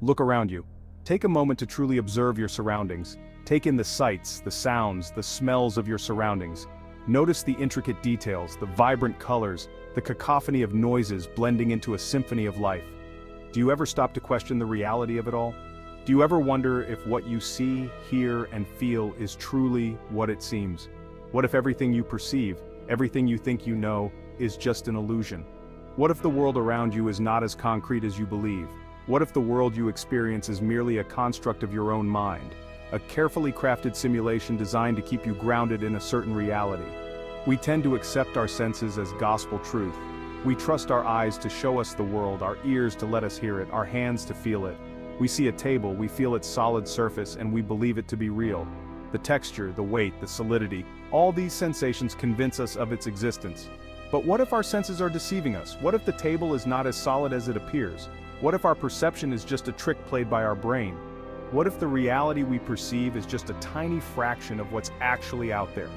Look around you. Take a moment to truly observe your surroundings. Take in the sights, the sounds, the smells of your surroundings. Notice the intricate details, the vibrant colors, the cacophony of noises blending into a symphony of life. Do you ever stop to question the reality of it all? Do you ever wonder if what you see, hear, and feel is truly what it seems? What if everything you perceive, everything you think you know, is just an illusion? What if the world around you is not as concrete as you believe? What if the world you experience is merely a construct of your own mind? A carefully crafted simulation designed to keep you grounded in a certain reality. We tend to accept our senses as gospel truth. We trust our eyes to show us the world, our ears to let us hear it, our hands to feel it. We see a table, we feel its solid surface, and we believe it to be real. The texture, the weight, the solidity, all these sensations convince us of its existence. But what if our senses are deceiving us? What if the table is not as solid as it appears? What if our perception is just a trick played by our brain? What if the reality we perceive is just a tiny fraction of what's actually out there?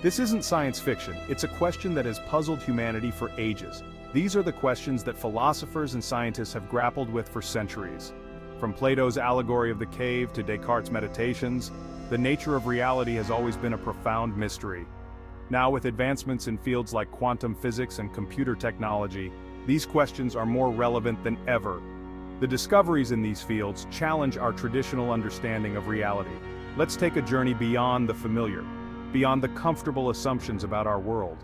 This isn't science fiction, it's a question that has puzzled humanity for ages. These are the questions that philosophers and scientists have grappled with for centuries. From Plato's allegory of the cave to Descartes' meditations, the nature of reality has always been a profound mystery. Now, with advancements in fields like quantum physics and computer technology, these questions are more relevant than ever. The discoveries in these fields challenge our traditional understanding of reality. Let's take a journey beyond the familiar, beyond the comfortable assumptions about our world.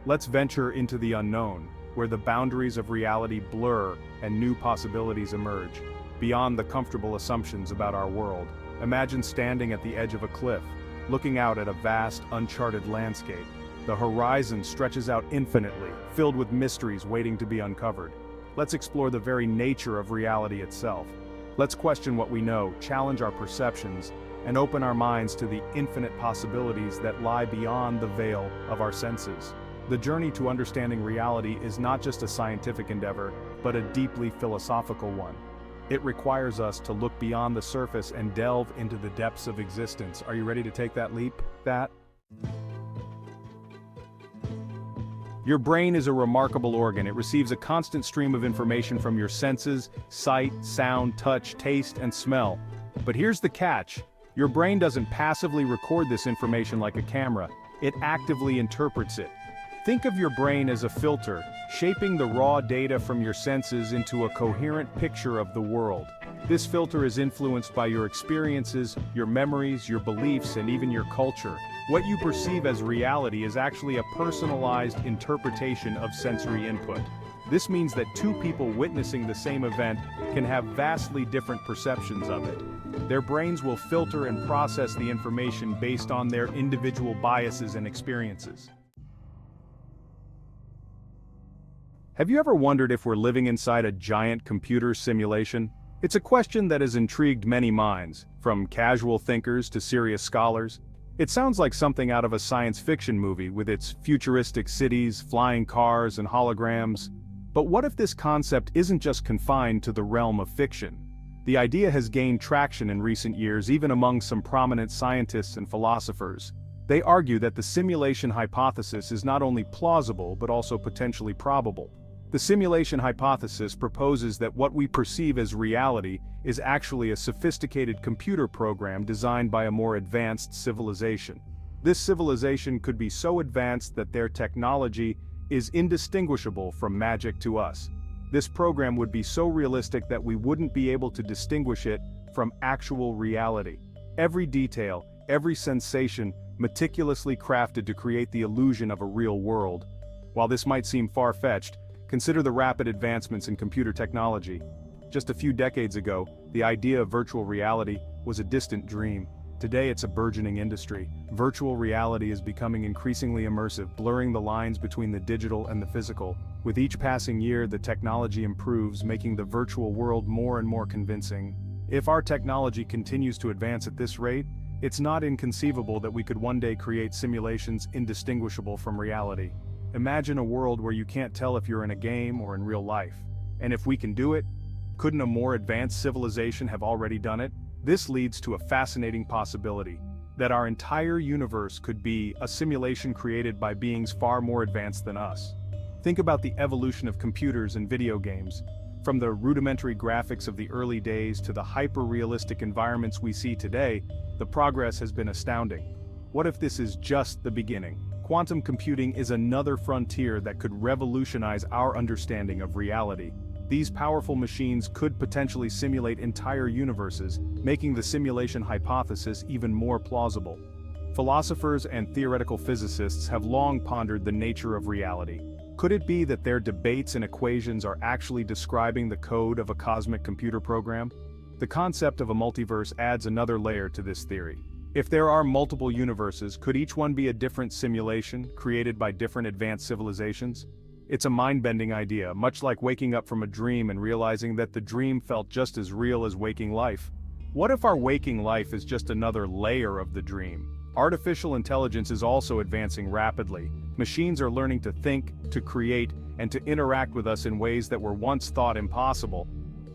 Let's venture into the unknown, where the boundaries of reality blur and new possibilities emerge. Beyond the comfortable assumptions about our world, imagine standing at the edge of a cliff, looking out at a vast, uncharted landscape. The horizon stretches out infinitely, filled with mysteries waiting to be uncovered. Let's explore the very nature of reality itself. Let's question what we know, challenge our perceptions, and open our minds to the infinite possibilities that lie beyond the veil of our senses. The journey to understanding reality is not just a scientific endeavor, but a deeply philosophical one. It requires us to look beyond the surface and delve into the depths of existence. Are you ready to take that leap? Your brain is a remarkable organ. It receives a constant stream of information from your senses: sight, sound, touch, taste, and smell. But here's the catch. Your brain doesn't passively record this information like a camera. It actively interprets it. Think of your brain as a filter, shaping the raw data from your senses into a coherent picture of the world. This filter is influenced by your experiences, your memories, your beliefs, and even your culture. What you perceive as reality is actually a personalized interpretation of sensory input. This means that two people witnessing the same event can have vastly different perceptions of it. Their brains will filter and process the information based on their individual biases and experiences. Have you ever wondered if we're living inside a giant computer simulation? It's a question that has intrigued many minds, from casual thinkers to serious scholars. It sounds like something out of a science fiction movie with its futuristic cities, flying cars, and holograms. But what if this concept isn't just confined to the realm of fiction? The idea has gained traction in recent years, even among some prominent scientists and philosophers. They argue that the simulation hypothesis is not only plausible but also potentially probable. The simulation hypothesis proposes that what we perceive as reality is actually a sophisticated computer program designed by a more advanced civilization. This civilization could be so advanced that their technology is indistinguishable from magic to us. This program would be so realistic that we wouldn't be able to distinguish it from actual reality. Every detail, every sensation, meticulously crafted to create the illusion of a real world. While this might seem far-fetched, consider the rapid advancements in computer technology. Just a few decades ago, the idea of virtual reality was a distant dream. Today it's a burgeoning industry. Virtual reality is becoming increasingly immersive, blurring the lines between the digital and the physical. With each passing year, the technology improves, making the virtual world more and more convincing. If our technology continues to advance at this rate, it's not inconceivable that we could one day create simulations indistinguishable from reality. Imagine a world where you can't tell if you're in a game or in real life. And if we can do it, couldn't a more advanced civilization have already done it? This leads to a fascinating possibility, that our entire universe could be a simulation created by beings far more advanced than us. Think about the evolution of computers and video games. From the rudimentary graphics of the early days to the hyper-realistic environments we see today, the progress has been astounding. What if this is just the beginning? Quantum computing is another frontier that could revolutionize our understanding of reality. These powerful machines could potentially simulate entire universes, making the simulation hypothesis even more plausible. Philosophers and theoretical physicists have long pondered the nature of reality. Could it be that their debates and equations are actually describing the code of a cosmic computer program? The concept of a multiverse adds another layer to this theory. If there are multiple universes, could each one be a different simulation, created by different advanced civilizations? It's a mind-bending idea, much like waking up from a dream and realizing that the dream felt just as real as waking life. What if our waking life is just another layer of the dream? Artificial intelligence is also advancing rapidly. Machines are learning to think, to create, and to interact with us in ways that were once thought impossible.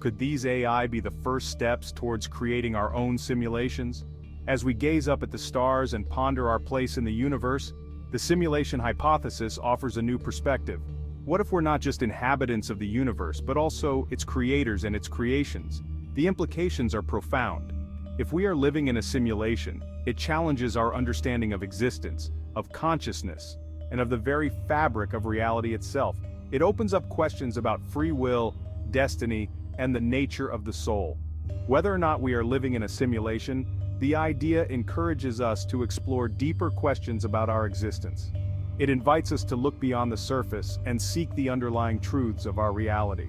Could these AI be the first steps towards creating our own simulations? As we gaze up at the stars and ponder our place in the universe, the simulation hypothesis offers a new perspective. What if we're not just inhabitants of the universe, but also its creators and its creations? The implications are profound. If we are living in a simulation, it challenges our understanding of existence, of consciousness, and of the very fabric of reality itself. It opens up questions about free will, destiny, and the nature of the soul. Whether or not we are living in a simulation, the idea encourages us to explore deeper questions about our existence. It invites us to look beyond the surface and seek the underlying truths of our reality.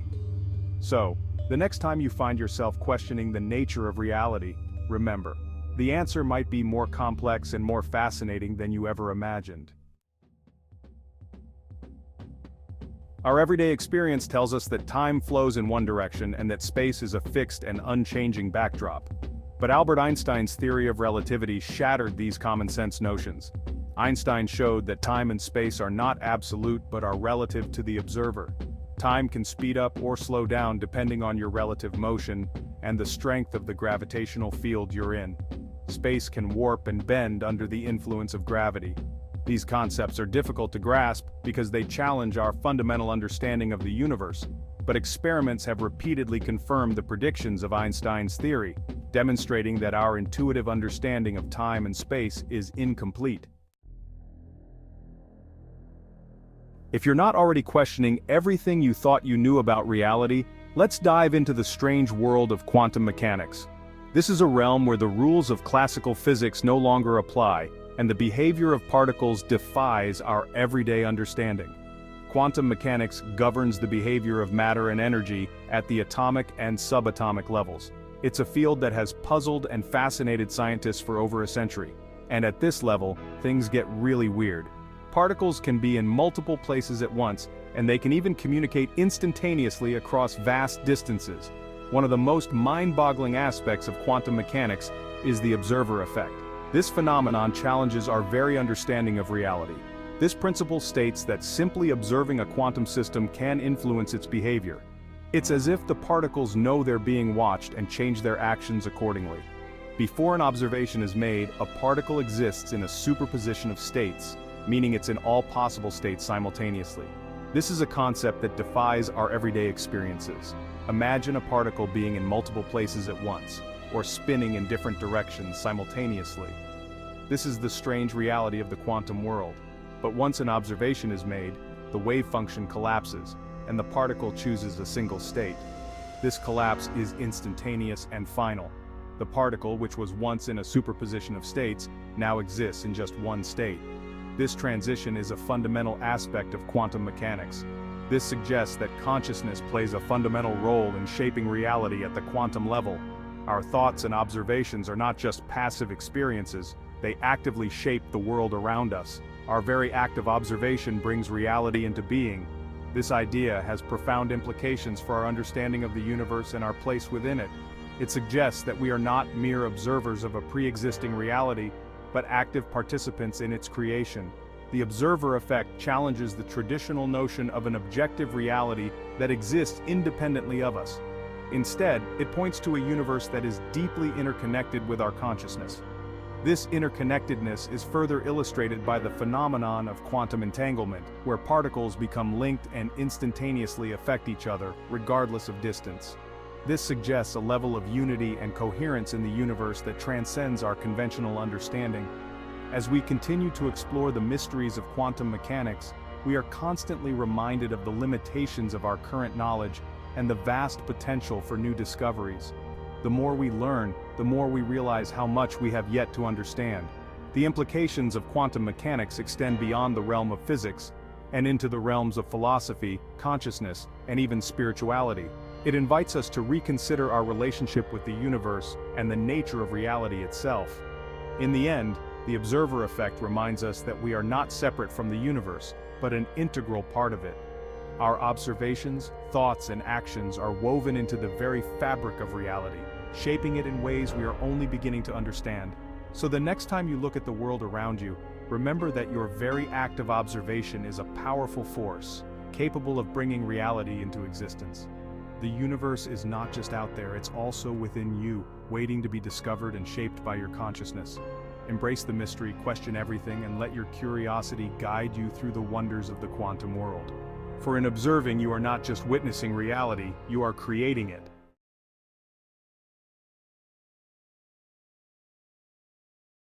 So, the next time you find yourself questioning the nature of reality, remember, the answer might be more complex and more fascinating than you ever imagined. Our everyday experience tells us that time flows in one direction and that space is a fixed and unchanging backdrop. But Albert Einstein's theory of relativity shattered these common-sense notions. Einstein showed that time and space are not absolute but are relative to the observer. Time can speed up or slow down depending on your relative motion and the strength of the gravitational field you're in. Space can warp and bend under the influence of gravity. These concepts are difficult to grasp because they challenge our fundamental understanding of the universe, but experiments have repeatedly confirmed the predictions of Einstein's theory, demonstrating that our intuitive understanding of time and space is incomplete. If you're not already questioning everything you thought you knew about reality, let's dive into the strange world of quantum mechanics. This is a realm where the rules of classical physics no longer apply, and the behavior of particles defies our everyday understanding. Quantum mechanics governs the behavior of matter and energy at the atomic and subatomic levels. It's a field that has puzzled and fascinated scientists for over a century. And at this level, things get really weird. Particles can be in multiple places at once, and they can even communicate instantaneously across vast distances. One of the most mind-boggling aspects of quantum mechanics is the observer effect. This phenomenon challenges our very understanding of reality. This principle states that simply observing a quantum system can influence its behavior. It's as if the particles know they're being watched and change their actions accordingly. Before an observation is made, a particle exists in a superposition of states, meaning it's in all possible states simultaneously. This is a concept that defies our everyday experiences. Imagine a particle being in multiple places at once, or spinning in different directions simultaneously. This is the strange reality of the quantum world. But once an observation is made, the wave function collapses, and the particle chooses a single state. This collapse is instantaneous and final. The particle, which was once in a superposition of states, now exists in just one state. This transition is a fundamental aspect of quantum mechanics. This suggests that consciousness plays a fundamental role in shaping reality at the quantum level. Our thoughts and observations are not just passive experiences, they actively shape the world around us. Our very act of observation brings reality into being. This idea has profound implications for our understanding of the universe and our place within it. It suggests that we are not mere observers of a pre-existing reality, but active participants in its creation. The observer effect challenges the traditional notion of an objective reality that exists independently of us. Instead, it points to a universe that is deeply interconnected with our consciousness. This interconnectedness is further illustrated by the phenomenon of quantum entanglement, where particles become linked and instantaneously affect each other, regardless of distance. This suggests a level of unity and coherence in the universe that transcends our conventional understanding. As we continue to explore the mysteries of quantum mechanics, we are constantly reminded of the limitations of our current knowledge and the vast potential for new discoveries. The more we learn, the more we realize how much we have yet to understand. The implications of quantum mechanics extend beyond the realm of physics and into the realms of philosophy, consciousness, and even spirituality. It invites us to reconsider our relationship with the universe and the nature of reality itself. In the end, the observer effect reminds us that we are not separate from the universe, but an integral part of it. Our observations, thoughts, and actions are woven into the very fabric of reality, shaping it in ways we are only beginning to understand. So the next time you look at the world around you, remember that your very act of observation is a powerful force, capable of bringing reality into existence. The universe is not just out there, it's also within you, waiting to be discovered and shaped by your consciousness. Embrace the mystery, question everything, and let your curiosity guide you through the wonders of the quantum world. For in observing, you are not just witnessing reality, you are creating it.